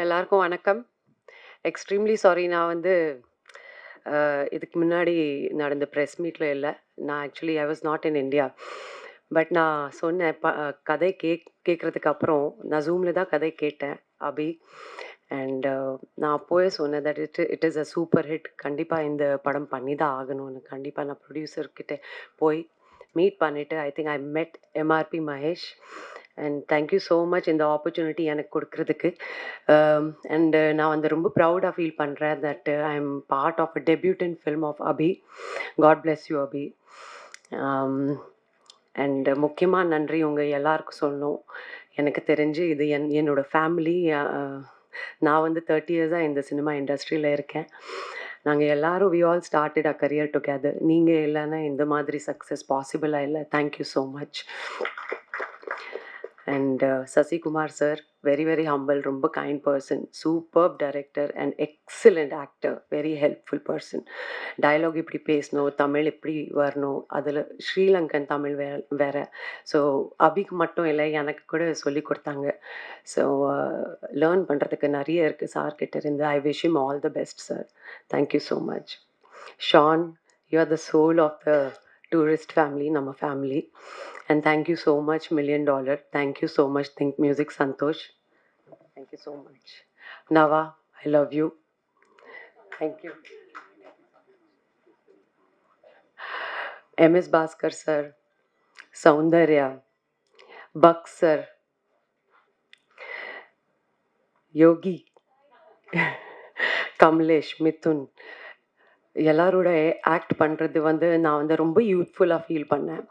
எல்லாருக்கும் வணக்கம். Extremely sorry நான் வந்து இதுக்கு முன்னாடி நடந்த ப்ரெஸ் மீட்ல இல்ல. நான் actually I was not in India. But நான் சொன்னேன் கதை கேட்கறதுக்கு அப்புறம் நான் Zoomல தான் கதை கேட்டேன், அபி. அண்ட் நான் அப்போவே சொன்னேன் that it is a super hit. கண்டிப்பா இந்த படம் பண்ணி தான் ஆகணும்னு. கண்டிப்பா நான் ப்ரொடியூசர் கிட்ட போய் மீட் பண்ணிட்டு ஐ think I met MRP Mahesh. And thank you so much இந்த ஆப்பர்ச்சுனிட்டி எனக்கு கொடுக்கறதுக்கு. அண்ட் நான் வந்து ரொம்ப ப்ரௌடாக ஃபீல் பண்ணுறேன் that I am part of a debutant film of Abhi. God bless you Abhi. And முக்கியமாக நன்றி உங்கள் எல்லாருக்கும் சொல்லணும். எனக்கு தெரிஞ்சு இது என்னோட ஃபேமிலி. நான் வந்து 30 இயர்ஸாக இந்த சினிமா இண்டஸ்ட்ரியில் இருக்கேன். நாங்கள் எல்லாரும் we all started a career together. நீங்கள் இல்லைன்னா இந்த மாதிரி சக்ஸஸ் பாசிபிளாக இல்லை. Thank you so much. And Sasikumar sir, very very humble, ரொம்ப kind person, superb director and excellent actor, very helpful person. Dialogue இப்படி பேசணும், தமிழ் இப்படி வரணும், அதில் ஸ்ரீலங்கன் தமிழ் வேற. ஸோ அபிக்கு மட்டும் இல்லை, எனக்கு கூட சொல்லி கொடுத்தாங்க. ஸோ லேர்ன் பண்ணுறதுக்கு நிறைய இருக்குது சார்கிட்ட இருந்து. I wish him all the best sir. Thank you so much. Shan, you are the soul of the tourist family, நம்ம family. And thank you so much, $1 million. Thank you so much, Think Music Santosh. Thank you so much. Nava, I love you. Thank you. MS Bhaskar sir, Soundarya, Buck sir, Yogi, Kamlesh, Mithun. எல்லாரோட act பண்ணுறது வந்து நான் வந்து ரொம்ப யூத்ஃபுல்லாக feel பண்ணேன்.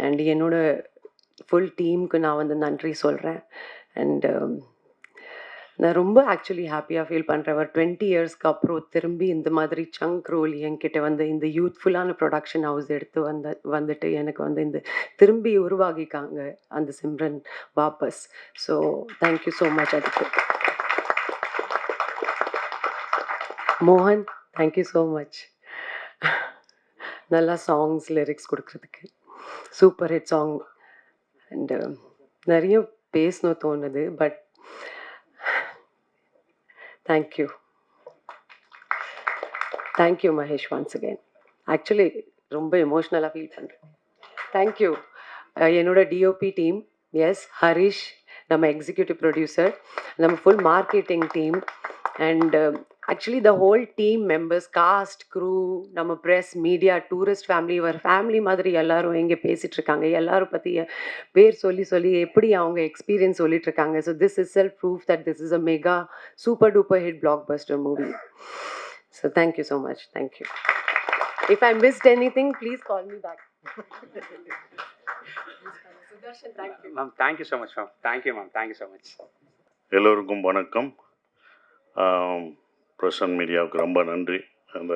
And என்னோட full டீமுக்கு நான் வந்து நன்றி சொல்கிறேன். அண்ட் நான் ரொம்ப ஆக்சுவலி ஹாப்பியாக ஃபீல் பண்ணுறேன். ஒரு 20 இயர்ஸ்க்கு அப்புறம் திரும்பி இந்த மாதிரி சங்க் ரோல் என்கிட்ட வந்து இந்த யூத்ஃபுல்லான ப்ரொடக்ஷன் ஹவுஸ் எடுத்து வந்துட்டு எனக்கு வந்து இந்த திரும்பி உருவாகிக்காங்க அந்த சிம்ரன் வாபஸ். So thank you so much. அதுக்கு மோகன், தேங்க்யூ ஸோ மச். நல்லா சாங்ஸ் லிரிக்ஸ் கொடுக்குறதுக்கு. Super hit song. அண்டு நிறைய பேசணும் தோணுது, but thank you. Thank you Mahesh once again. Actually ரொம்ப எமோஷ்னலாக ஃபீல் பண்ணுறேன். தேங்க்யூ. என்னோட டிஓபி டீம், எஸ் ஹரிஷ், நம்ம எக்ஸிக்யூட்டிவ் ப்ரொடியூசர், நம்ம full marketing team, and actually the whole team members, cast, crew, நம்ம ப்ரெஸ், மீடியா, டூரிஸ்ட் ஃபேமிலி, ஒரு ஃபேமிலி மாதிரி எல்லாரும் இங்கே பேசிகிட்ருக்காங்க. எல்லாரும் பற்றி பேர் சொல்லி சொல்லி எப்படி அவங்க எக்ஸ்பீரியன்ஸ் சொல்லிகிட்ருக்காங்க. So this is self proof that this is a mega super duper hit blockbuster movie. So thank you so much. Thank you. If I missed anything, please call me back. Sudarshan, thank you. Ma'am, thank you so much, ma'am. Thank you, ma'am. Thank you so much. எல்லோருக்கும் வணக்கம். பிரசன் மீடியாவுக்கு ரொம்ப நன்றி. அந்த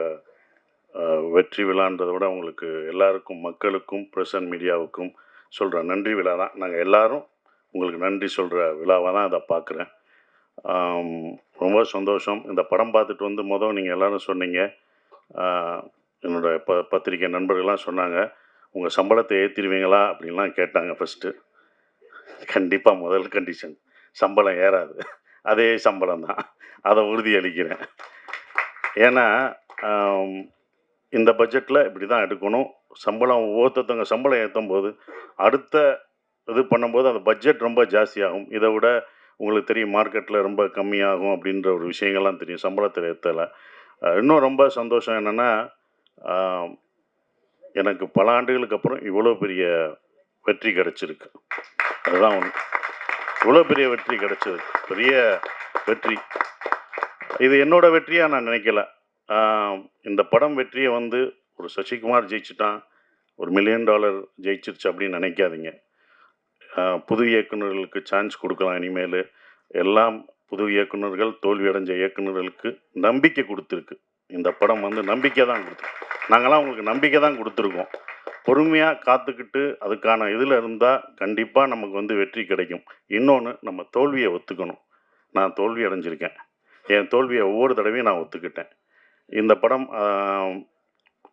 வெற்றி விழான்றதை விட உங்களுக்கு எல்லாருக்கும், மக்களுக்கும், பிரசன் மீடியாவுக்கும் சொல்கிற நன்றி விழா தான். நாங்கள் எல்லோரும் உங்களுக்கு நன்றி சொல்கிற விழாவாக தான் அதை பார்க்குறேன். ரொம்ப சந்தோஷம். இந்த படம் பார்த்துட்டு வந்து நீங்கள் எல்லோரும் சொன்னீங்க, என்னோடய பத்திரிக்கை நண்பர்கள்லாம் சொன்னாங்க, உங்கள் சம்பளத்தை ஏற்றிடுவீங்களா அப்படின்லாம் கேட்டாங்க. ஃபஸ்ட்டு கண்டிப்பாக முதல் கண்டிஷன் சம்பளம் ஏறாது, அதே சம்பளம் தான், அதை உறுதியளிக்கிறேன். ஏன்னா இந்த பட்ஜெட்டில் இப்படி தான் எடுக்கணும். சம்பளம் ஒவ்வொருத்தவங்க சம்பளம் ஏற்றும் போது அடுத்த இது பண்ணும்போது அந்த பட்ஜெட் ரொம்ப ஜாஸ்தியாகும். இதை விட உங்களுக்கு தெரியும் மார்க்கெட்டில் ரொம்ப கம்மியாகும் அப்படின்ற ஒரு விஷயங்கள்லாம் தெரியும் சம்பளத்தில் ஏற்றலை. இன்னும் ரொம்ப சந்தோஷம் என்னென்னா, எனக்கு பல ஆண்டுகளுக்கு அப்புறம் இவ்வளோ பெரிய வெற்றி கிடச்சிருக்கு. அதுதான் ஒன்று. இவ்வளோ பெரிய வெற்றி கிடச்சது, பெரிய வெற்றி. இது என்னோடய வெற்றியாக நான் நினைக்கல. இந்த படம் வெற்றியை வந்து ஒரு சசிகுமார் ஜெயிச்சுட்டான், ஒரு $1 million ஜெயிச்சிருச்சு அப்படின்னு நினைக்காதீங்க. புது இயக்குநர்களுக்கு சான்ஸ் கொடுக்கலாம். இனிமேல் எல்லாம் புது இயக்குநர்கள், தோல்வி அடைஞ்ச இயக்குநர்களுக்கு நம்பிக்கை கொடுத்துருக்கு. இந்த படம் வந்து நம்பிக்கை தான் கொடுத்துருக்கு. நாங்கள்லாம் உங்களுக்கு நம்பிக்கை தான் கொடுத்துருக்கோம். பொறுமையாக காத்துக்கிட்டு அதுக்கான இதில் இருந்தால் கண்டிப்பாக நமக்கு வந்து வெற்றி கிடைக்கும். இன்னொன்று, நம்ம தோல்வியை ஒத்துக்கணும். நான் தோல்வி அடைஞ்சிருக்கேன். என் தோல்வியை ஒவ்வொரு தடவையும் நான் ஒத்துக்கிட்டேன். இந்த படம்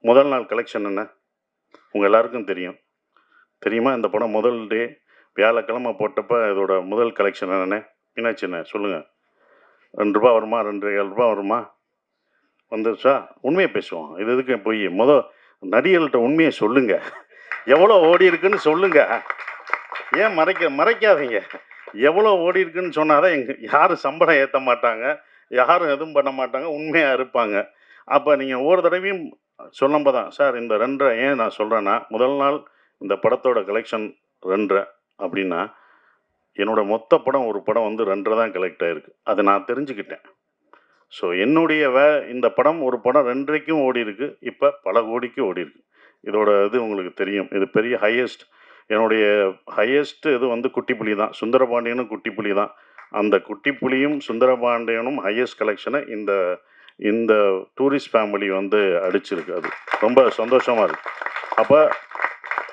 முதல் நாள் கலெக்ஷன் என்ன உங்கள் எல்லாருக்கும் தெரியுமா? இந்த படம் முதல் டே வியாழக்கிழமை போட்டப்போ இதோட முதல் கலெக்ஷன் என்னென்ன மீனாட்சி என்ன சொல்லுங்கள். ரூ. 2 வருமா, ரூ. 2.25 வருமா? வந்துருச்சா? உண்மைய பேசுவோம். இது எதுக்கு பொய்? நடிகர்கள்ட்ட உண்மைய சொல்லுங்க. எவ்வளோ ஓடியிருக்குன்னு சொல்லுங்க. ஏன் மறைக்காதீங்க. எவ்வளோ ஓடியிருக்குன்னு சொன்னா தான் யாரும் சம்பளம் ஏத்த மாட்டாங்க. யாரும் எதுவும் பண்ண மாட்டாங்க. உண்மையா இருப்பாங்க. அப்ப நீங்க ஒவ்வொரு தடவையும் சொல்லும்போது தான், சார் இந்த 2 ஏன் நான் சொல்றேன்னா, முதல் நாள் இந்த படத்தோட கலெக்ஷன் 2 அப்படின்னா, என்னோட மொத்த படம் ஒரு படம் வந்து 2 தான் கலெக்ட் ஆயிருக்கு. அத நான் தெரிஞ்சுக்கிட்டேன். ஸோ என்னுடைய இந்த படம் ஒரு படம் 2.5க்கும் ஓடியிருக்கு. இப்ப பல கோடிக்கு ஓடியிருக்கு. இதோட இது உங்களுக்கு தெரியும். இது பெரிய என்னுடைய ஹையஸ்ட் இது வந்து குட்டி புலி தான். சுந்தரபாண்டியனும் குட்டி புலி தான். அந்த குட்டி புலியும், சுந்தரபாண்டியனும் ஹையஸ்ட் கலெக்ஷன இந்த இந்த டூரிஸ்ட் ஃபேமிலி வந்து அடிச்சிருக்கு. அது ரொம்ப சந்தோஷமா இருக்கு. அப்ப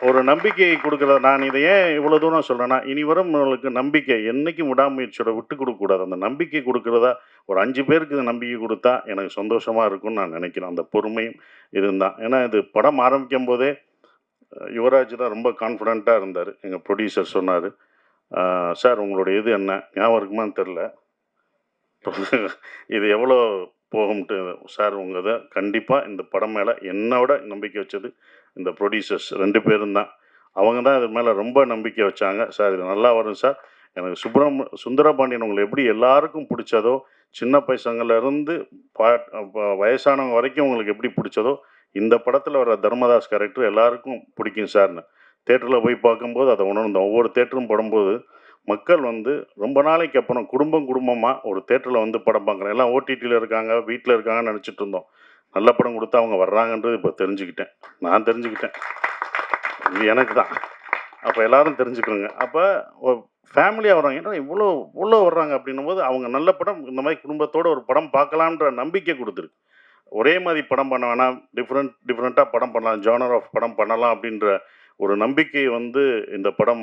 ஒரு நம்பிக்கை குடுக்குறத நான் இத ஏன் இவ்வளோ தூரம் சொல்றேன்னா, இனி வரவங்களுக்கு நம்பிக்கை என்னைக்கும் விடாமுயற்சியோட விட்டுக் குடுக்கக்கூடாது. அந்த நம்பிக்கை குடுக்குறதா ஒரு 5 பேருக்கு இந்த நம்பிக்கை குடுத்தா எனக்கு சந்தோஷமா இருக்கும்னு நான் நெனைக்கிறேன். அந்த பொறுமையும் இதுவும் தான். ஏன்னா இது படம் ஆரம்பிக்கும்போதே யுவராஜ் தான் ரொம்ப கான்ஃபிடென்ட்டா இருந்தாரு. எங்க புரொடியூசர் சொன்னாரு, சார் உங்களுடைய இது என்ன? ஞாபகம் இருக்குமான்னு தெரியல. இது எவ்வளோ போகும்ன்ட்டு சார் உங்க இத கண்டிப்பா இந்த படம் மேல என்னோட நம்பிக்கை வச்சது இந்த புரொடியூசர்ஸ் 2 பேரும் தான். அவங்க தான் இது மேல ரொம்ப நம்பிக்கை வச்சாங்க. சார் இது நல்லா வரும் சார். எனக்கு சுந்தரபாண்டியன் உங்கள எப்படி எல்லாருக்கும் புடிச்சதோ, சின்ன பசங்கள்லேருந்து வயசானவங்க வரைக்கும் உங்களுக்கு எப்படி புடிச்சதோ, இந்த படத்துல வர தர்மதாஸ் கேரக்டர் எல்லாருக்கும் பிடிக்கும் சார்ன்னு. தியேட்டர்ல போய் பார்க்கும்போது அத உணர்ந்தோம். ஒவ்வொரு தியேட்டரும் படும்போது மக்கள் வந்து ரொம்ப நாளைக்கு அப்புறம் குடும்பமா ஒரு தியேட்டர்ல வந்து படம் பார்க்குறோம். எல்லாம் ஓடிடில இருக்காங்க, வீட்ல இருக்காங்கன்னு நெனச்சுட்டு இருந்தோம். நல்ல படம் குடுத்தா அவங்க வர்றாங்கன்றது இப்ப தெரிஞ்சுக்கிட்டேன். நான் தெரிஞ்சுக்கிட்டேன். இது எனக்கு தான். அப்ப எல்லாரும் தெரிஞ்சுக்கணுங்க. அப்ப ஒ ஃபேமிலியா வர்றாங்க. ஏன்னா இவ்ளோ வர்றாங்க அப்படின்னும்போது, அவங்க நல்ல படம் இந்த மாரி குடும்பத்தோட ஒரு படம் பார்க்கலான்ற நம்பிக்கை குடுத்துருக்கு. ஒரே மாரி படம் பண்ண வேணாம். டிஃபரெண்ட்டா படம் பண்ணலாம். ஜானர் ஆஃப் படம் பண்ணலாம் அப்படின்ற ஒரு நம்பிக்கை வந்து இந்த படம்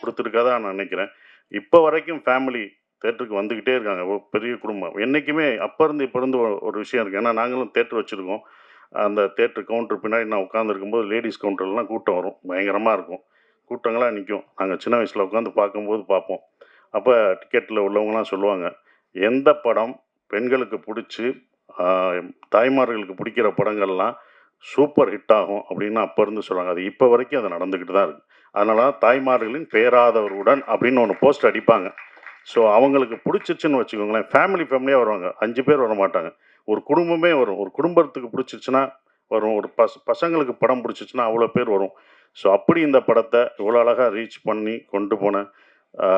குடுத்துருக்கதா நான் நெனைக்கிறேன். இப்ப வரைக்கும் ஃபேமிலி தியேட்டருக்கு வந்துகிட்டே இருக்காங்க. ஒரு பெரிய குடும்பம். என்னைக்குமே அப்ப இருந்து இப்ப இருந்து ஒரு விஷயம் இருக்கு. ஏன்னா நாங்களும் தியேட்டர் வச்சிருக்கோம். அந்த தியேட்டர் கவுண்டர் பின்னாடி நான் உட்கார்ந்திருக்கும்போது லேடீஸ் கவுண்டர்லலாம் கூட்டம் வரும். பயங்கரமா இருக்கும். கூட்டங்களா நிக்கும். நாங்க சின்ன வயசுல உட்காந்து பார்க்கும்போது பார்ப்போம். அப்ப டிக்கெட்ல உள்ளவங்கலாம் சொல்லுவாங்க, எந்த படம் பெண்களுக்கு புடிச்சு, ஆ தாய்மார்களுக்கு பிடிக்கிற படங்கள்லாம் சூப்பர் ஹிட் ஆகும் அப்படின்னு அப்ப இருந்து சொல்றாங்க. அது இப்ப வரைக்கும் அது நடந்துகிட்டு தான் இருக்கு. அதனால தான் தாய்மார்களின் பேராதவருடன் அப்படின்னு ஒண்ணு போஸ்டர் அடிப்பாங்க. ஸோ அவங்களுக்கு புடிச்சிருச்சுன்னு வச்சுக்கோங்களேன், ஃபேமிலியா வருவாங்க. 5 பேர் வரமாட்டாங்க. ஒரு குடும்பமே வரும். ஒரு குடும்பத்துக்கு புடிச்சிருச்சுன்னா வரும். ஒரு பசங்களுக்கு படம் புடிச்சிச்சுன்னா அவ்வளோ பேர் வரும். ஸோ அப்படி இந்த படத்த இவ்வளோ அழகா ரீச் பண்ணி கொண்டு போன ஆ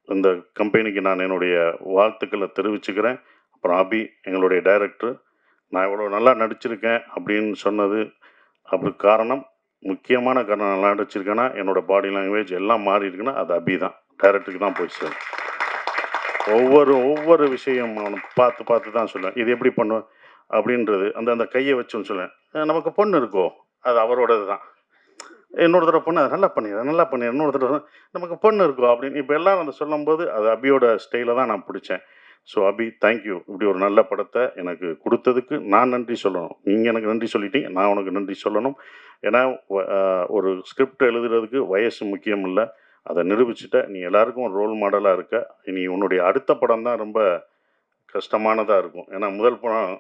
இந்த கம்பெனிக்கு நான் என்னுடைய வாழ்த்துக்கள தெரிவிச்சுக்கிறேன். அப்புறம் அபி எங்களுடைய டைரக்டர். நான் இவ்வளோ நல்லா நடிச்சிருக்கேன் அப்படின்னு சொன்னது, அதுக்கு காரணம் முக்கியமான காரணம் நல்லா நடிச்சிருக்கேன்னா, என்னோட பாடி லாங்குவேஜ் எல்லாம் மாறி இருக்குன்னா, அது அபி தான். டைரக்டருக்கு தான் போய் சேரும். ஒவ்வொரு விஷயம் அவன பார்த்து தான் சொல்லுவேன். இது எப்படி பண்ணுவேன்? அப்படின்றது அந்த அந்த கைய வச்சுன்னு சொல்லுவேன். நமக்கு பொண்ணு இருக்கோ, அது அவரோடது தான். இன்னொரு தடவ பொண்ணு நல்லா பண்ணிரு, நல்லா பண்ணிரு. இன்னொரு தடவ நமக்கு பொண்ணு இருக்கோ அப்படின்னு இப்ப எல்லாரும் அத சொல்லும்போது, அது அபியோட ஸ்டைல தான் நான் பிடிச்சேன். So Abhi thank you. இப்படி ஒரு நல்ல படத்த எனக்கு குடுத்ததுக்கு நான் நன்றி சொல்லணும். நீங்க எனக்கு நன்றி சொல்லிட்டீங்க. நான் உனக்கு நன்றி சொல்லணும். ஏன்னா, வ அ ஒரு ஸ்கிரிப்ட் எழுதுறதுக்கு வயசு முக்கியம் இல்ல. அத நிரூபிச்சுட்ட. நீ எல்லாருக்கும் ஒரு ரோல் மாடலா இருக்க. இனி உன்னுடைய அடுத்த படம் தான் ரொம்ப கஷ்டமானதா இருக்கும். ஏன்னா முதல் படம்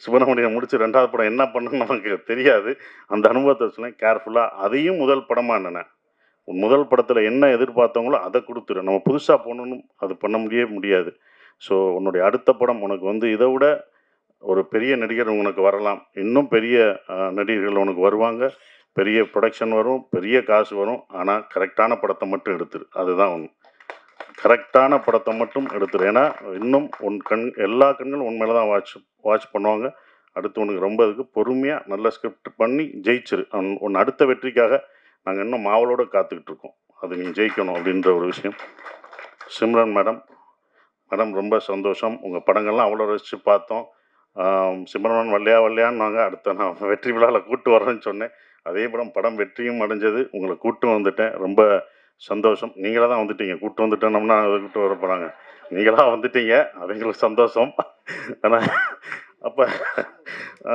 சுப்பிரமணியம் முடிச்சு 2வது படம் என்ன பண்ணணும்னு நமக்கு தெரியாது. அந்த அனுபவத்த சொன்னேன் கேர்ஃபுல்லா. அதையும் முதல் படமா எண்ணுனேன். உன் முதல் படத்துல என்ன எதிர்பார்த்தவங்களோ அத குடுத்துரு. நம்ம புதுசா பண்ணணும் அது பண்ண முடியாது. ஸோ உன்னுடைய அடுத்த படம் உனக்கு வந்து இத விட ஒரு பெரிய நடிகர் உனக்கு வரலாம். இன்னும் பெரிய நடிகர்கள் உனக்கு வருவாங்க. பெரிய புரொடக்ஷன் வரும். பெரிய காசு வரும். ஆனா கரெக்ட்டான படத்த மட்டும் எடுத்துரு. அதுதான் உண்ம. கரெக்ட்டான படத்த மட்டும் எடுத்துரு. ஏன்னா, இன்னும் எல்லா கண்களும் உன் மேல தான் வாட்ச் பண்ணுவாங்க. அடுத்து உனக்கு ரொம்ப இருக்கு. பொறுமையா நல்ல ஸ்கிரிப்ட் பண்ணி ஜெயிச்சிரு. உன் அடுத்த வெற்றிக்காக நாங்க இன்னும் ஆவலோட காத்துக்கிட்டு இருக்கோம். அது நீ ஜெயிக்கணும் அப்படின்ற ஒரு விஷயம். சிம்ரன் மேடம், மேடம் ரொம்ப சந்தோஷம். உங்க படங்கள்லாம் அவ்வளோ ரசிச்சு பார்த்தோம். சிம்ரன் வரலையான்னாங்க. அடுத்த நான் வெற்றி விழால கூட்டு வரேன்னு சொன்னேன். அதே படம் வெற்றியும் அடைஞ்சது. உங்கள கூட்டும் வந்துட்டேன். ரொம்ப சந்தோஷம். நீங்களா தான் வந்துட்டீங்க. கூட்டு வந்துட்டோம்னா அத கூட்டு வர போறாங்க. நீங்களா வந்துட்டீங்க. அது எங்களுக்கு சந்தோஷம். ஆனா அப்ப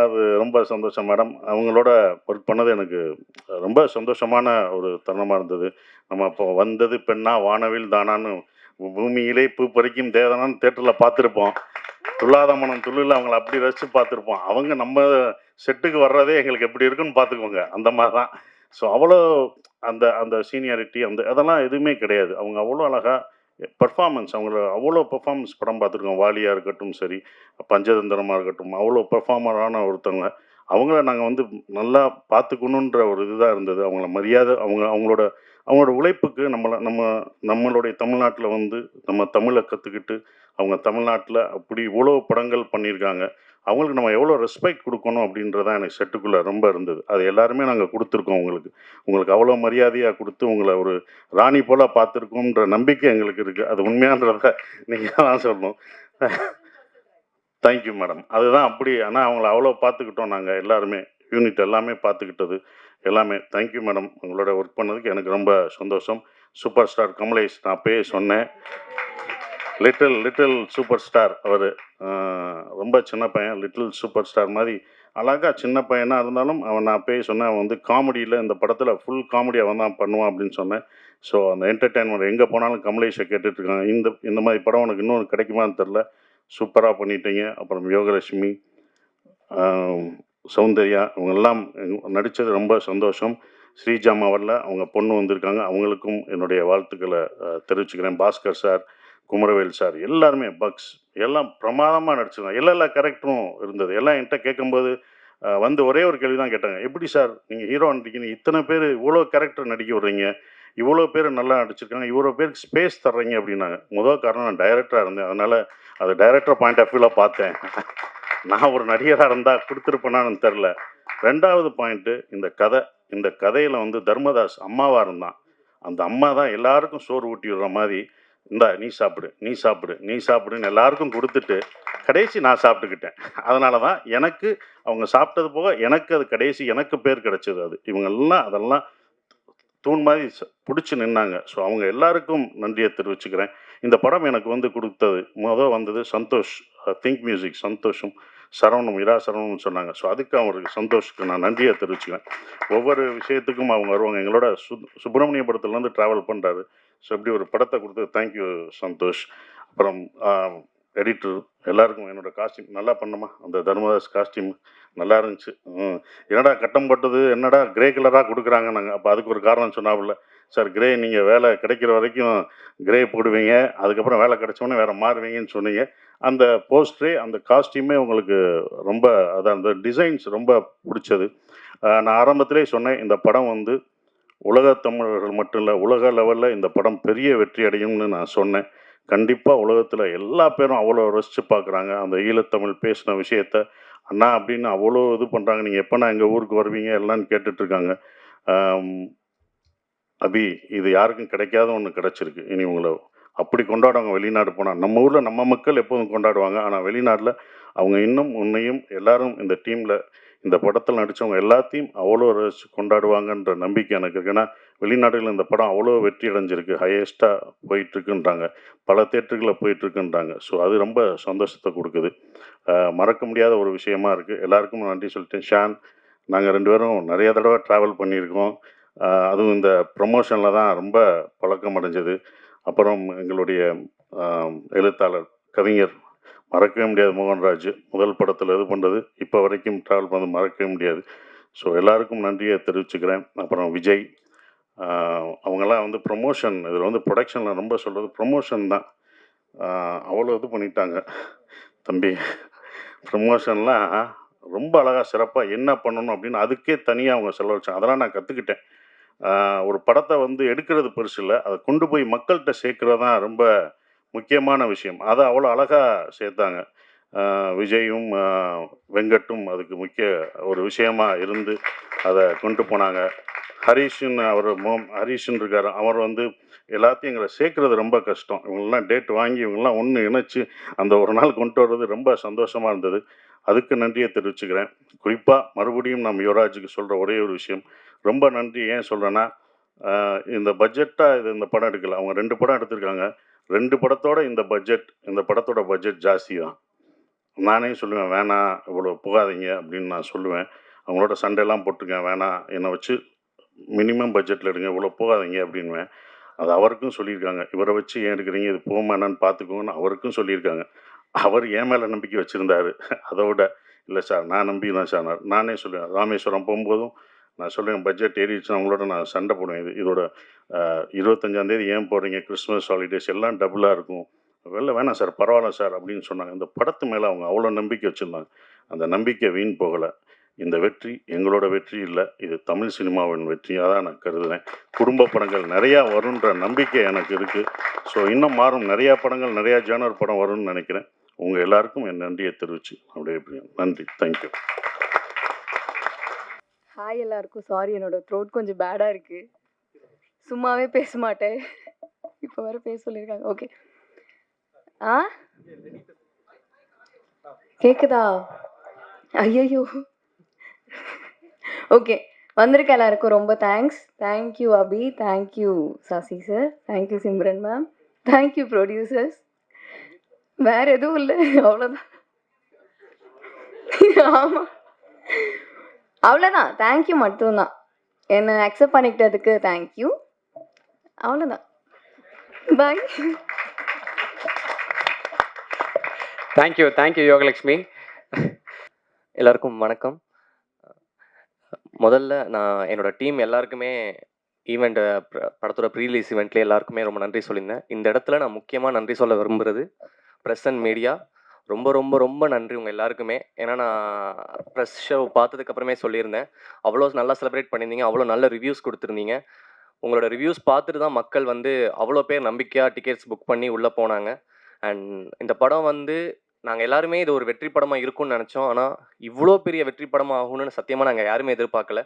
அது ரொம்ப சந்தோஷம் மேடம். அவங்களோட ஒர்க் பண்ணது எனக்கு ரொம்ப சந்தோஷமான ஒரு தருணமா இருந்தது. நம்ம அப்போ வந்தது பெண்ணா வானவில் தானான்னு பூமியிலே பூ பறிக்கும் தேவதானான்னு தேட்டரில் பார்த்துருப்போம். துள்ளாத மனம் துள்ளில் அவங்கள அப்படி ரசித்து பார்த்துருப்போம். அவங்க நம்ம செட்டுக்கு வர்றதே எங்களுக்கு எப்படி இருக்குன்னு பார்த்துக்கோங்க. அந்த மாதிரி தான். ஸோ அவ்வளோ அந்த அந்த சீனியாரிட்டி அதெல்லாம் எதுவுமே கிடையாது. அவங்க அவ்வளோ அழகா பெர்ஃபார்மன்ஸ் அவங்கள அவ்வளோ பெர்ஃபார்மன்ஸ் படம் பார்த்துருக்கோம். வாலியா இருக்கட்டும் சரி, பஞ்சதந்திரமா இருக்கட்டும், அவ்வளோ பெர்ஃபார்மரான ஒருத்தவங்க. அவங்கள நாங்க வந்து நல்லா பார்த்துக்கணுன்ற ஒரு இதுதான் இருந்தது. அவங்கள மரியாதை அவங்களோட அவங்களோட உழைப்புக்கு நம்மளுடைய தமிழ்நாட்டுல வந்து நம்ம தமிழ கத்துக்கிட்டு, அவங்க தமிழ்நாட்டுல அப்படி இவ்வளோ படங்கள் பண்ணியிருக்காங்க. அவங்களுக்கு நம்ம எவ்வளோ ரெஸ்பெக்ட் குடுக்கணும் அப்படின்றது தான் எனக்கு செட்டுக்குள்ள ரொம்ப இருந்தது. அது எல்லாருமே நாங்க குடுத்துருக்கோம் உங்களுக்கு. உங்களுக்கு அவ்வளோ மரியாதையா குடுத்து, உங்கள ஒரு ராணி போல பார்த்துருக்கோம்ன்ற நம்பிக்கை எங்களுக்கு இருக்கு. அது உண்மையான்றத நீங்க தான் சொல்லணும். Thank you madam. அதுதான் அப்படி. ஆனா அவங்கள அவ்வளோ பார்த்துக்கிட்டோம் நாங்க எல்லாருமே. யூனிட் எல்லாமே பார்த்துக்கிட்டது. எல்லாமே. Thank you madam. உங்களோட ஒர்க் பண்ணதுக்கு எனக்கு ரொம்ப சந்தோஷம். சூப்பர் ஸ்டார் கமலேஷ் நான் அப்பயே சொன்னேன். லிட்டில் சூப்பர் ஸ்டார் அவரு. ரொம்ப சின்ன பையன். லிட்டில் சூப்பர் ஸ்டார் மாரி அழகா சின்ன பையனா இருந்தாலும், நான் அப்பயே சொன்னேன், அவன் வந்து காமெடியில இந்த படத்துல ஃபுல் காமெடி அவன் தான் பண்ணுவான் அப்படின்னு சொன்னேன். ஸோ அந்த என்டர்டெயின்மெண்ட் எங்க போனாலும் கமலேஷை கேட்டுட்டு இருக்காங்க. இந்த மாரி படம் உனக்கு இன்னும் கிடைக்குமான்னு தெரியல. சூப்பரா பண்ணிட்டீங்க. அப்புறம் யோகலட்சுமி, ஆ சௌந்தர்யா இவங்கெல்லாம் நடிச்சது ரொம்ப சந்தோஷம். ஸ்ரீஜாமா வரல. அவங்க பொண்ணு வந்திருக்காங்க. அவங்களுக்கும் என்னுடைய வாழ்த்துக்கள தெரிவிச்சுக்கிறேன். பாஸ்கர் சார், குமரவேல் சார் எல்லாருமே பக்ஸ் எல்லாம் பிரமாதமா நடிச்சிருந்தாங்க. எல்லா கேரக்டரும் இருந்தது. எல்லாம் என்கிட்ட கேட்கும்போது வந்து ஒரே ஒரு கேள்வி தான் கேட்டாங்க. எப்படி சார் நீங்க ஹீரோ நடிக்கிறீங்க, இத்தனை பேர் இவ்வளோ கேரக்டர் நடிக்க விடுறீங்க, இவ்வளோ பேர் நல்லா நடிச்சிருக்காங்க, இவ்வளோ பேருக்கு ஸ்பேஸ் தர்றீங்க அப்படின்னாங்க. முதல் காரணம் நான் டைரக்டராக இருந்தேன். அதனால அது டைரக்டர் பாயிண்ட் ஆஃப் வியூவில் பார்த்தேன். நான் ஒரு நடிகராக இருந்தால் கொடுத்துருப்பேனான்னு தெரில. ரெண்டாவது பாயிண்ட்டு இந்த கதையில் வந்து தர்மதாஸ் அம்மாவாக இருந்தான். அந்த அம்மா தான் எல்லாருக்கும் சோறு ஊட்டி விடுற மாதிரி, இந்தா நீ சாப்பிடு நீ சாப்பிடு நீ சாப்பிடுன்னு எல்லாருக்கும் கொடுத்துட்டு கடைசி நான் சாப்பிட்டுக்கிட்டேன். அதனால தான் எனக்கு அவங்க சாப்பிட்டது போக எனக்கு அது கடைசி எனக்கு பேர் கிடைச்சது. அது இவங்கெல்லாம் அதெல்லாம் தூண் மாதிரி பிடிச்சி நின்னாங்க. ஸோ அவங்க எல்லாருக்கும் நன்றியை தெரிவிச்சுக்கிறேன். இந்த படம் எனக்கு வந்து கொடுத்தது வந்தது சந்தோஷ், திங்க் மியூசிக் சந்தோஷும், சரவணும் இரா சரவணும்னு சொன்னாங்க. ஸோ அதுக்கு அவருக்கு சந்தோஷுக்கு நான் நன்றியை தெரிவிச்சுக்கிறேன். ஒவ்வொரு விஷயத்துக்கும் அவங்க வருவாங்க. எங்களோட சுப்பிரமணியபுரத்துலேருந்து ட்ராவல் பண்ணுறாரு. ஸோ இப்படி ஒரு படத்தை கொடுத்து தேங்க்யூ சந்தோஷ். அப்புறம் எடிட்டர் எல்லாருக்கும் என்னோடய காஸ்டியூம் நல்லா பண்ணமா, அந்த தர்மதாஸ் காஸ்டியூம் நல்லா இருந்துச்சு. என்னடா கட்டம் போட்டது என்னடா கிரே கலராக கொடுக்குறாங்க நாங்கள். அப்போ அதுக்கு ஒரு காரணம் சொன்னாப்புல, சார் கிரே நீங்கள் வேலை கிடைக்கிற வரைக்கும் கிரே போடுவீங்க, அதுக்கப்புறம் வேலை கிடைச்சோன்னே வேறு மாறுவீங்கன்னு சொன்னீங்க. அந்த போஸ்டரே அந்த காஸ்டியூமே உங்களுக்கு ரொம்ப அதான் அந்த டிசைன்ஸ் ரொம்ப பிடிச்சது. நான் ஆரம்பத்திலே சொன்னேன், இந்த படம் வந்து உலக தமிழர்கள் மட்டும் இல்லை, உலக லெவலில் இந்த படம் பெரிய வெற்றி அடையும்னு நான் சொன்னேன். கண்டிப்பாக உலகத்தில் எல்லா பேரும் அவ்வளோ ரசித்து பார்க்குறாங்க. அந்த ஈழத்தமிழ் பேசின விஷயத்த அண்ணா அப்படின்னு அவ்வளோ இது பண்ணுறாங்க. நீங்கள் எப்போண்ணா எங்கள் ஊருக்கு வருவீங்க எல்லாம்னு கேட்டுட்ருக்காங்க. அபி இது யாருக்கும் கிடைக்காத ஒன்று கிடச்சிருக்கு. இனி உங்களை அப்படி கொண்டாடுவாங்க வெளிநாடு போனால். நம்ம ஊரில் நம்ம மக்கள் எப்போதும் கொண்டாடுவாங்க. ஆனால் வெளிநாட்டில் அவங்க இன்னும் உன்னையும் எல்லாரும் இந்த டீமில் இந்த படத்தில் நடித்தவங்க எல்லாத்தையும் அவ்வளோ ரசித்து கொண்டாடுவாங்கன்ற நம்பிக்கை எனக்கு இருக்குது. ஏன்னா வெளிநாடுகளில் இந்த படம் அவ்வளோ வெற்றி அடைஞ்சிருக்கு. ஹையஸ்ட்டாக போயிட்டுருக்குன்றாங்க. பல தேட்டர்களில் போயிட்டுருக்குன்றாங்க. ஸோ அது ரொம்ப சந்தோஷத்தை கொடுக்குது. மறக்க முடியாத ஒரு விஷயமா இருக்குது. எல்லாருக்கும் நன்றி சொல்லிட்டேன். ஷான், நாங்கள் 2 பேரும் நிறைய தடவை ட்ராவல் பண்ணியிருக்கோம். அதுவும் இந்த ப்ரமோஷனில் தான் ரொம்ப பழக்கம் அடைஞ்சது. அப்புறம் எங்களுடைய எழுத்தாளர், கவிஞர் மறக்கவே முடியாது மோகன்ராஜ். முதல் படத்தில் இது பண்ணுறது இப்போ வரைக்கும் ட்ராவல் பண்ணது மறக்கவே முடியாது. ஸோ எல்லாருக்கும் நன்றியை தெரிவிச்சுக்கிறேன். அப்புறம் விஜய், அவங்கெல்லாம் வந்து ப்ரொமோஷன் இதில் வந்து ப்ரொடக்ஷனில் ரொம்ப சொல்கிறது ப்ரொமோஷன் தான். அவ்வளோ இது பண்ணிட்டாங்க தம்பி. ப்ரொமோஷன்லாம் ரொம்ப அழகாக சிறப்பாக என்ன பண்ணணும் அப்படின்னு அதுக்கே தனியாக அவங்க செலவழிச்சாங்க. அதெல்லாம் நான் கற்றுக்கிட்டேன். ஒரு படத்தை வந்து எடுக்கிறது பெருசு இல்லை, அதை கொண்டு போய் மக்கள்கிட்ட சேர்க்குறது தான் ரொம்ப முக்கியமான விஷயம். அதை அவ்வளோ அழகாக சேர்த்தாங்க. விஜயும் வெங்கட்டும் அதுக்கு முக்கிய ஒரு விஷயமா இருந்து அதை கொண்டு போனாங்க. ஹரிஷுன்னு ஹரிஷுன்னு இருக்கார். அவர் வந்து எல்லாத்தையும் எங்களை சேர்க்குறது ரொம்ப கஷ்டம். இவங்கெல்லாம் டேட் வாங்கி இவங்கெல்லாம் ஒன்று இணைச்சி அந்த ஒரு நாள் கொண்டு வர்றது ரொம்ப சந்தோஷமாக இருந்தது. அதுக்கு நன்றியை தெரிவிச்சுக்கிறேன். குறிப்பாக மறுபடியும் நம்ம யுவராஜுக்கு சொல்கிற ஒரே ஒரு விஷயம், ரொம்ப நன்றி. ஏன் சொல்கிறேன்னா, இந்த பட்ஜெட்டாக இந்த படம் எடுக்கலை. அவங்க 2 படம் எடுத்திருக்காங்க. 2 படத்தோட இந்த படத்தோட பட்ஜெட் ஜாஸ்தி தான். நானே சொல்லுவேன், வேணாம் இவ்வளோ போகாதீங்க அப்படின்னு நான் சொல்லுவேன். அவங்களோட சண்டைலாம் போட்டிருக்கேன், வேணாம் என்னை வச்சு மினிமம் பட்ஜெட்டில் எடுங்க, இவ்வளோ போகாதீங்க அப்படின்வேன். அது அவருக்கும் சொல்லியிருக்காங்க. இவரை வச்சு ஏன் எடுக்கிறீங்க, இது போமா என்னன்னு பார்த்துக்கோங்கன்னு அவருக்கும் சொல்லியிருக்காங்க. அவர் என் மேலே நம்பிக்கை வச்சுருந்தாரு. அதை விட இல்லை சார் நான் நம்பி தான் சார் நானே சொல்லுவேன். ராமேஸ்வரம் போகும்போதும் நான் சொல்லுவேன், பட்ஜெட் ஏறிடுச்சுன்னா அவங்களோட நான் சண்டை போடுவேன். இதோட 25ஆந்தேதி ஏன் போடுறீங்க, கிறிஸ்மஸ் ஹாலிடேஸ் எல்லாம் டபுளாக இருக்கும், வெளில வேணாம் சார் பரவாயில்ல சார் அப்படின்னு சொன்னாங்க. இந்த படத்து மேலே அவங்க அவ்வளோ நம்பிக்கை வச்சுருந்தாங்க. அந்த நம்பிக்கை வீண் போகலை. இந்த வெற்றி எங்களோட வெற்றி இல்லை, இது தமிழ் சினிமாவின் வெற்றியாக தான் நான் கருதுகிறேன். குடும்ப படங்கள் நிறையா வருன்ற நம்பிக்கை எனக்கு இருக்குது. ஸோ இன்னும் மாறும், நிறையா படங்கள், நிறையா ஜானர் படம் வரும்னு நினைக்கிறேன். உங்கள் எல்லாருக்கும் என் நன்றியை தெரிவிச்சு அப்படியே நன்றி. தேங்க்யூ. ஹாய் எல்லாருக்கும். சாரி, என்னோட த்ரோட் கொஞ்சம் பேடாக இருக்குது. சும்மாவே பேச மாட்டேன், இப்போ வேறு பேச சொல்லியிருக்காங்க. ஓகே. ஆ கேட்குதா? ஐயோ. ஓகே, வந்திருக்க எல்லாருக்கும் ரொம்ப thanks. Thank you Abhi, thank you Sasi sir, thank you Simran ma'am, thank you producers. வேறு எதுவும் இல்லை, அவ்வளோதான். ஆமாம், அவ்வளோதான். தேங்க்யூ மட்டும்தான். என்னை அக்செப்ட் பண்ணிக்கிட்டதுக்கு தேங்க்யூ. அவ்வளோதான். பாய். தேங்க்யூ யோகலக்ஷ்மி. எல்லாருக்கும் வணக்கம். முதல்ல நான் என்னோட டீம் எல்லாருக்குமே ஈவெண்ட் படத்தோட ப்ரீலீஸ் ஈவெண்ட்லேயே எல்லாருக்குமே ரொம்ப நன்றி சொல்லியிருந்தேன். இந்த இடத்துல நான் முக்கியமாக நன்றி சொல்ல விரும்புகிறது ப்ரெஸ் அண்ட் மீடியா. ரொம்ப ரொம்ப ரொம்ப நன்றி உங்கள் எல்லாருக்குமே. ஏன்னா நான் ப்ரெஸ் ஷோ பார்த்ததுக்கப்புறமே சொல்லியிருந்தேன், அவ்வளோ நல்லா செலிப்ரேட் பண்ணியிருந்தீங்க, அவ்வளோ நல்ல ரிவ்யூஸ் கொடுத்துருந்தீங்க. உங்களோட ரிவ்யூஸ் பார்த்துட்டு தான் மக்கள் வந்து அவ்வளோ பேர் நம்பிக்கையாக டிக்கெட்ஸ் புக் பண்ணி உள்ளே போனாங்க. அண்ட் இந்த படம் வந்து நாங்கள் எல்லாருமே இது ஒரு வெற்றி படமாக இருக்கும்னு நினச்சோம். ஆனால் இவ்வளோ பெரிய வெற்றி படமாக ஆகும்னு சத்தியமாக நாங்கள் யாருமே எதிர்பார்க்கல.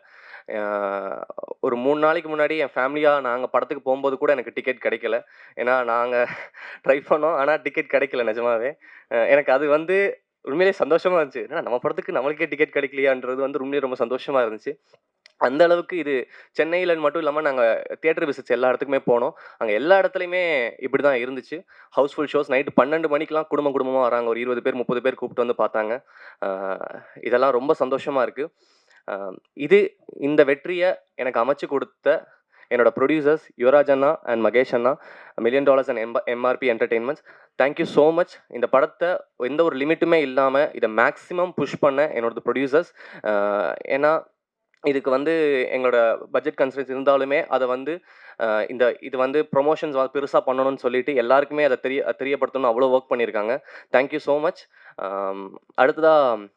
ஒரு 3 நாளைக்கு முன்னாடி என் ஃபேமிலியாக நாங்கள் படத்துக்கு போகும்போது கூட எனக்கு டிக்கெட் கிடைக்கல. ஏன்னா நாங்கள் ட்ரை பண்ணோம், ஆனால் டிக்கெட் கிடைக்கல நிஜமாவே. எனக்கு அது வந்து உண்மையிலேயே சந்தோஷமாக இருந்துச்சு. ஏன்னா நம்ம படத்துக்கு நம்மளுக்கே டிக்கெட் கிடைக்கலையான்றது வந்து உண்மையிலே ரொம்ப சந்தோஷமாக இருந்துச்சு. அந்த அளவுக்கு இது சென்னையில் மட்டும் இல்லாமல் நாங்கள் தியேட்டர் விசிட்ஸ் எல்லா இடத்துக்குமே போனோம். அங்கே எல்லா இடத்துலையுமே இப்படி தான் இருந்துச்சு. Housefull shows. நைட்டு 12 மணிக்கெலாம் குடும்பமாக வராங்க. ஒரு 20 பேர் 30 பேர் கூப்பிட்டு வந்து பார்த்தாங்க. இதெல்லாம் ரொம்ப சந்தோஷமாக இருக்குது. இந்த வெற்றியை எனக்கு அமைச்சு கொடுத்த என்னோட ப்ரொடியூசர்ஸ் யுவராஜ் அண்ணா அண்ட் மகேஷ் அண்ணா, $1 million and MRP entertainments, thank you so much. இந்த படத்தை எந்த ஒரு லிமிட்டுமே இல்லாமல் இதை மேக்ஸிமம் புஷ் பண்ண என்னோட ப்ரொடியூசர்ஸ். ஏன்னா இதுக்கு வந்து எங்களோட பட்ஜெட் கன்ஸ்ட்ரெயின்ஸ் இருந்தாலுமே அதை வந்து இது வந்து ப்ரொமோஷன்ஸ் பெருசாக பண்ணணும்னு சொல்லிட்டு எல்லாருக்குமே அதை தெரியப்படுத்தணும்னு அவ்வளோ ஒர்க் பண்ணியிருக்காங்க. Thank you so much. அடுத்ததாக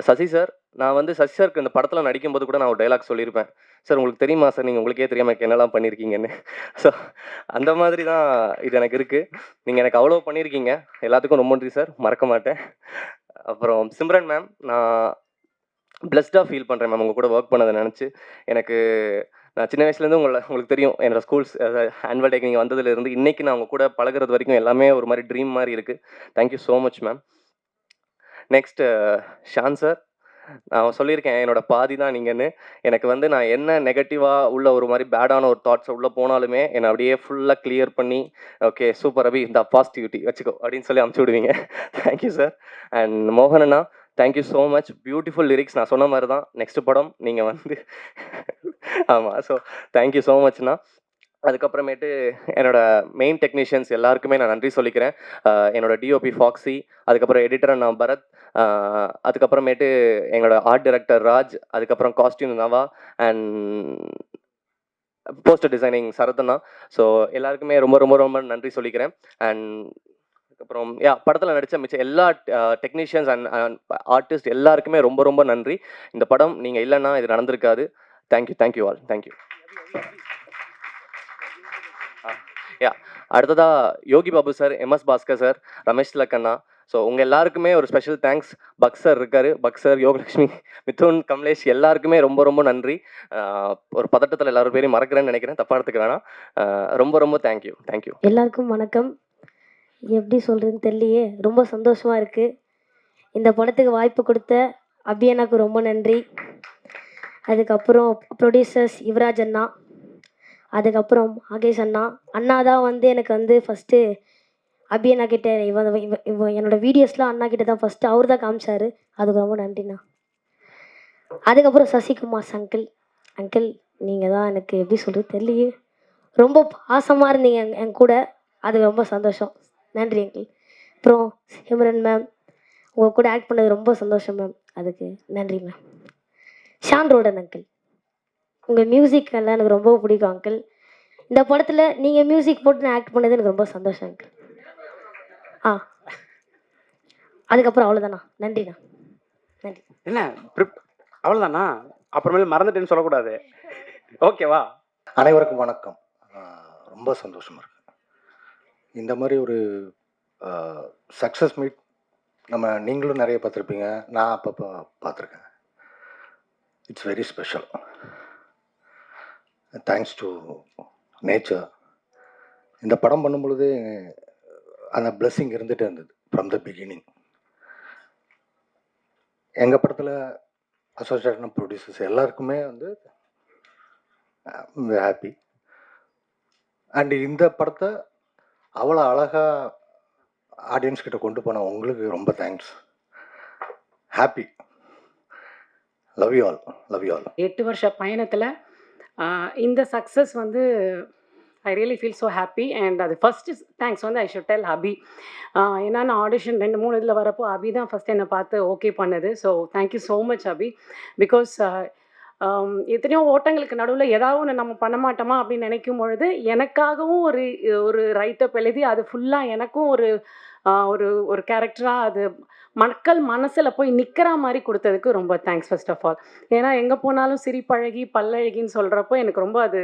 சசி சார். நான் வந்து சசி சாருக்கு இந்த படத்தில் நடிக்கும்போது கூட நான் ஒரு டைலாக் சொல்லியிருப்பேன், சார் உங்களுக்கு தெரியுமா சார், நீங்கள் உங்களுக்கே தெரியாமல் என்னெல்லாம் பண்ணியிருக்கீங்கன்னு. ஸோ அந்த மாதிரி தான் இது எனக்கு இருக்குது. நீங்கள் எனக்கு அவ்வளோ பண்ணியிருக்கீங்க, எல்லாத்துக்கும் ரொம்ப நன்றி சார், மறக்க மாட்டேன். அப்புறம் சிம்ரன் மேம், நான் பிளஸ்டாக ஃபீல் பண்ணுறேன் மேம் உங்கள் கூட ஒர்க் பண்ணதை நினச்சி. நான் சின்ன வயசுலேருந்து உங்களுக்கு தெரியும், என்னோட ஸ்கூல்ஸ் ஆனுவல் டேக்கு நீங்கள் வந்ததுலேருந்து இன்றைக்கி நான் உங்கள் கூட பழகிறது வரைக்கும் எல்லாமே ஒரு மாதிரி ட்ரீம் மாதிரி இருக்குது. Thank you so much ma'am. Next Shan sir. நான் சொல்லியிருக்கேன் என்னோட பாதி தான் நீங்கன்னு. எனக்கு வந்து நான் என்ன நெகட்டிவாக உள்ள ஒரு மாதிரி பேடான ஒரு தாட்ஸ் உள்ளே போனாலுமே என்னை அப்படியே ஃபுல்லாக கிளியர் பண்ணி, ஓகே சூப்பர் அபி, இந்த பாசிட்டிவிட்டி வச்சுக்கோ அப்படின்னு சொல்லி அமுச்சு விடுவீங்க. Thank you sir. அண்ட் மோகனண்ணா, thank you so much. Beautiful lyrics. நான் சொன்ன மாதிரி தான் நெக்ஸ்ட் படம் நீங்கள் வந்து ஆமாம். ஸோ தேங்க்யூ ஸோ மச்ண்ணா. அதுக்கப்புறமேட்டு என்னோட மெயின் டெக்னீஷியன்ஸ் எல்லாருக்குமே நான் நன்றி சொல்லிக்கிறேன். என்னோட டிஓபி ஃபாக்ஸி, அதுக்கப்புறம் எடிட்டர் நான் பரத், அதுக்கப்புறமேட்டு எங்களோட ஆர்ட் டைரக்டர் ராஜ், அதுக்கப்புறம் costume Nava and poster designing சரத்னா. ஸோ எல்லாருக்குமே ரொம்ப ரொம்ப ரொம்ப நன்றி சொல்லிக்கிறேன். அண்ட் அதுக்கப்புறம் படத்தில் நடித்த மிச்சம் எல்லா டெக்னீஷியன்ஸ் அண்ட் ஆர்டிஸ்ட் எல்லாருக்குமே ரொம்ப ரொம்ப நன்றி. இந்த படம் நீங்கள் இல்லைன்னா இது நடந்திருக்காது. Thank you all. தேங்க்யூ. அடுத்ததாக Yogi Babu sir, MS Bhaskar sir, Ramesh திலக்கண்ணா. ஸோ உங்கள் எல்லாருக்குமே ஒரு ஸ்பெஷல் தேங்க்ஸ். பக் சார் இருக்கார், பக் சார், யோகலக்ஷ்மி, மிதுன், கமலேஷ் எல்லாருக்குமே ரொம்ப ரொம்ப நன்றி. ஒரு பதட்டத்தில் எல்லாரும் பேரையும் மறக்கிறேன்னு நினைக்கிறேன், தப்பாக எடுத்துக்க வேணாம். ரொம்ப ரொம்ப தேங்க்யூ. எல்லாருக்கும் வணக்கம். எப்படி சொல்கிறதுன்னு தெரியலையே, ரொம்ப சந்தோஷமாக இருக்குது. இந்த படத்துக்கு வாய்ப்பு கொடுத்த அபியனாக்கு ரொம்ப நன்றி. அதுக்கப்புறம் ப்ரொடியூசர்ஸ் யுவராஜ் அண்ணா, அதுக்கப்புறம் மகேஷ் அண்ணா தான் வந்து எனக்கு வந்து ஃபஸ்ட்டு அபி அண்ணா கிட்டே இவன் என்னோடய வீடியோஸ்லாம் அண்ணா கிட்ட தான் ஃபஸ்ட்டு அவர் தான் காமிச்சார். அதுக்கு ரொம்ப நன்றிண்ணா. அதுக்கப்புறம் சசிகுமார் அங்கிள் நீங்கள் தான் எனக்கு எப்படி சொல்கிறது தெரியலையே, ரொம்ப பாசமாக இருந்தீங்க என் கூட, அது ரொம்ப சந்தோஷம். நன்றி அங்கிள். அப்புறம் சிம்ரன் மேம், உங்கள் கூட ஆக்ட் பண்ணது ரொம்ப சந்தோஷம் மேம். அதுக்கு நன்றி மேம். ஷான் ரோடன் அங்கிள், உங்கள் மியூசிக் எல்லாம் எனக்கு ரொம்ப பிடிக்கும் அங்கிள். இந்த படத்தில் நீங்கள் மியூசிக் போட்டு நான் ஆக்ட் பண்ணது எனக்கு ரொம்ப சந்தோஷம் அங்கிள். ஆ, அதுக்கப்புறம் அவ்வளோதாண்ணா. நன்றிண்ணா. நன்றி. என்ன அவ்வளோதானா? அப்புறமேல மறந்துட்டேன்னு சொல்லக்கூடாது. ஓகேவா? அனைவருக்கும் வணக்கம். ரொம்ப சந்தோஷமாக இருக்கு. இந்த மாதிரி ஒரு சக்ஸஸ் மீட் நீங்களும் நிறைய பார்த்துருப்பீங்க, நான் அப்பப்போ பார்த்துருக்கேன். It's very special. Thanks to nature. இந்த படம் பண்ணும் பொழுதே அந்த பிளெஸ்ஸிங் இருந்துகிட்டே இருந்தது ஃப்ரம் த பிகினிங். எங்கள் படத்தில் அசோசியேஷன் ப்ரொடியூசர்ஸ் எல்லாருக்குமே வந்து ஹாப்பி. அண்டு இந்த படத்தை அவ்வளோ அழகாக ஆடியன்ஸ் கிட்ட கொண்டு போன உங்களுக்கு ரொம்ப thanks. Happy. Love you all. Love you all. 8 வருஷ பயணத்தில் இந்த சக்ஸஸ் வந்து I really feel so happy. And அது ஃபஸ்ட்டு தேங்க்ஸ் வந்து ஐ ஷுட் டெல் அபி. ஏன்னா நான் ஆடிஷன் 2-3 இதில் வரப்போ அபி தான் ஃபஸ்ட் என்னை பார்த்து ஓகே பண்ணது. So thank you so much Abhi. Because எத்தனையோ ஓட்டங்களுக்கு நடுவில் ஏதாவது ஒன்று நம்ம பண்ண மாட்டோமா அப்படின்னு நினைக்கும் பொழுது எனக்காகவும் ஒரு ஒரு ரைட்டப் எழுதி அது ஃபுல்லாக எனக்கும் ஒரு ஒரு ஒரு கேரக்டராக அது மக்கள் மனசில் போய் நிற்கிற மாதிரி கொடுத்ததுக்கு ரொம்ப தேங்க்ஸ் ஃபர்ஸ்ட் ஆஃப் ஆல். ஏன்னா எங்கே போனாலும் சிரிப்பழகி பல்லழகின்னு சொல்கிறப்போ எனக்கு ரொம்ப அது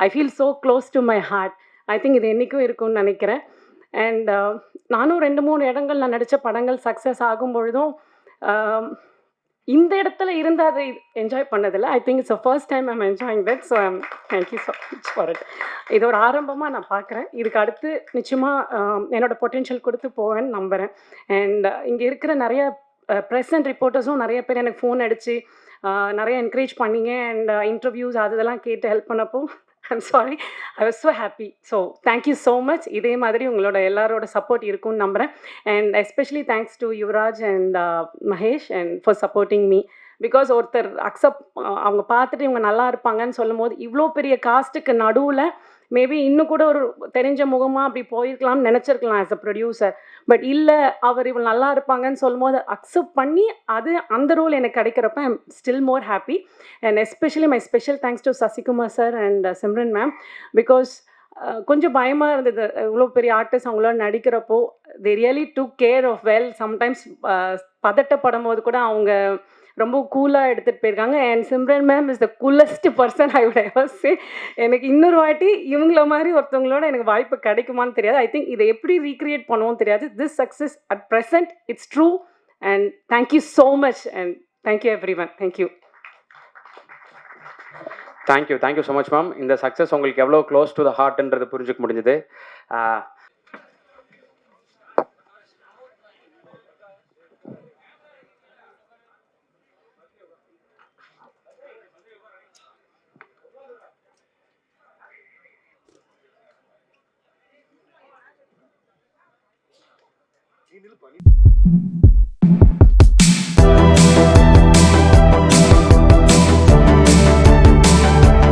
I feel so close to my heart. I think இது என்றைக்கும் இருக்கும்னு நினைக்கிறேன். அண்ட் நானும் 2-3 இடங்கள் நான் நடித்த படங்கள் சக்ஸஸ் ஆகும் பொழுதும் இந்த இடத்துல இருந்து அதை என்ஜாய் பண்ணதில்லை. I think it's a first time I'm enjoying that. So I'm thank you so much for it. இது ஒரு ஆரம்பமாக நான் பார்க்குறேன். இதுக்கு அடுத்து நிச்சயமாக என்னோடய பொட்டென்ஷியல் கொடுத்து போவேன்னு நம்புகிறேன். அண்ட் இங்கே இருக்கிற நிறைய ப்ரெஸ் அண்ட் ரிப்போர்ட்டர்ஸும் நிறைய பேர் எனக்கு ஃபோன் அடித்து நிறைய என்கரேஜ் பண்ணீங்க. அண்ட் இன்டர்வியூஸ் அதெல்லாம் கேட்டு ஹெல்ப் பண்ணப்போ I'm sorry, I was so happy. So thank you so much. இதே மாதிரி உங்களோட எல்லாரோட சப்போர்ட் இருக்கும்னு நம்புகிறேன். And especially thanks to Yuvaraj and Mahesh and for supporting me. Because ஒருத்தர் அவங்க பார்த்துட்டு இவங்க நல்லா இருப்பாங்கன்னு சொல்லும் போது இவ்வளோ பெரிய காஸ்ட்டுக்கு நடுவில் மேபி இன்னும் கூட ஒரு தெரிஞ்ச முகமாக அப்படி போயிருக்கலாம்னு நினச்சிருக்கலாம் ஆஸ் அ ப்ரொடியூசர். பட் இல்லை, அவர் இவள் நல்லா இருப்பாங்கன்னு சொல்லும் போது அக்செப்ட் பண்ணி அந்த ரோல் எனக்கு கிடைக்கிறப்ப I am still more happy. And especially my special thanks to Sasikumar sir and Simran ma'am. Because கொஞ்சம் பயமாக இருந்தது இவ்வளோ பெரிய ஆர்டிஸ்ட் அவங்களோட நடிக்கிறப்போ. They really took care of well. Sometimes பதட்டப்படும் போது கூட அவங்க ரொம்ப கூலாக எடுத்துகிட்டு போயிருக்காங்க. And Simran ma'am is the coolest person I would ever say. எனக்கு இன்னொரு வாட்டி இவங்கள மாதிரி ஒருத்தவங்களோட எனக்கு வாய்ப்பு கிடைக்குமான்னு தெரியாது. ஐ திங்க் இதை எப்படி ரீக்ரியேட் பண்ணுவோம் தெரியாது. This success at present it's true. And thank you so much. And thank you every one. Thank you. Thank you so much ma'am. இந்த சக்ஸஸ் உங்களுக்கு எவ்வளோ க்ளோஸ் டு த ஹார்ட்ன்றது புரிஞ்சுக்க முடிஞ்சது. நீ நில்லு.